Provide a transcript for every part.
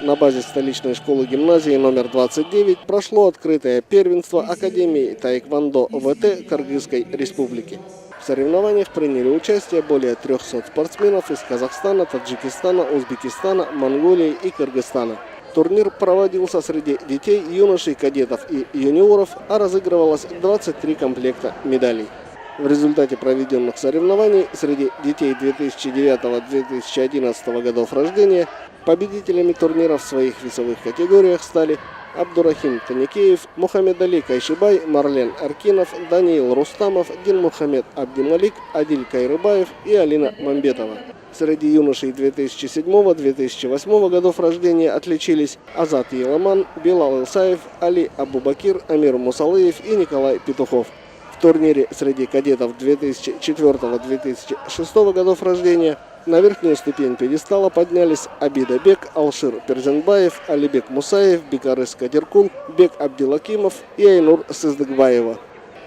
На базе столичной школы-гимназии номер 29 прошло открытое первенство Академии Таэквондо ВТ Кыргызской Республики. В соревнованиях приняли участие более 300 спортсменов из Казахстана, Таджикистана, Узбекистана, Монголии и Кыргызстана. Турнир проводился среди детей, юношей, кадетов и юниоров, а разыгрывалось 23 комплекта медалей. В результате проведенных соревнований среди детей 2009-2011 годов рождения победителями турнира в своих весовых категориях стали Абдурахим Таникеев, Мухаммедали Кайшибай, Марлен Аркинов, Даниил Рустамов, Динмухаммед Абдималик, Адиль Кайрыбаев и Алина Мамбетова. Среди юношей 2007-2008 годов рождения отличились Азат Еламан, Билал Исаев, Али Абубакир, Амир Мусалыев и Николай Петухов. В турнире среди кадетов 2004-2006 годов рождения на верхнюю ступень пьедестала поднялись Абидабек, Алшир Перзенбаев, Алибек Мусаев, Бекарыс Кадиркул, Бек Абдилакимов и Айнур Сыздыкбаева.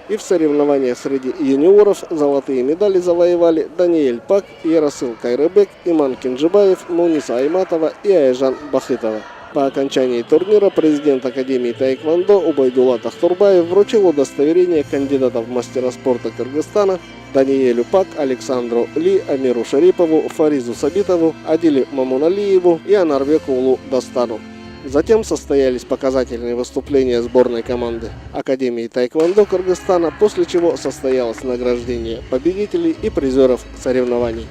И в соревнованиях среди юниоров золотые медали завоевали Даниэль Пак, Ярасыл Кайрыбек, Иман Кинжибаев, Муниса Айматова и Айжан Бахытова. По окончании турнира президент Академии Таэквондо Убайдулла Тахтурбаев вручил удостоверение кандидатов в мастера спорта Кыргызстана Даниэлю Пак, Александру Ли, Амиру Шарипову, Фаризу Сабитову, Адилю Мамуналиеву и Анарбеку Улу Достану. Затем состоялись показательные выступления сборной команды Академии Таэквондо Кыргызстана, после чего состоялось награждение победителей и призеров соревнований.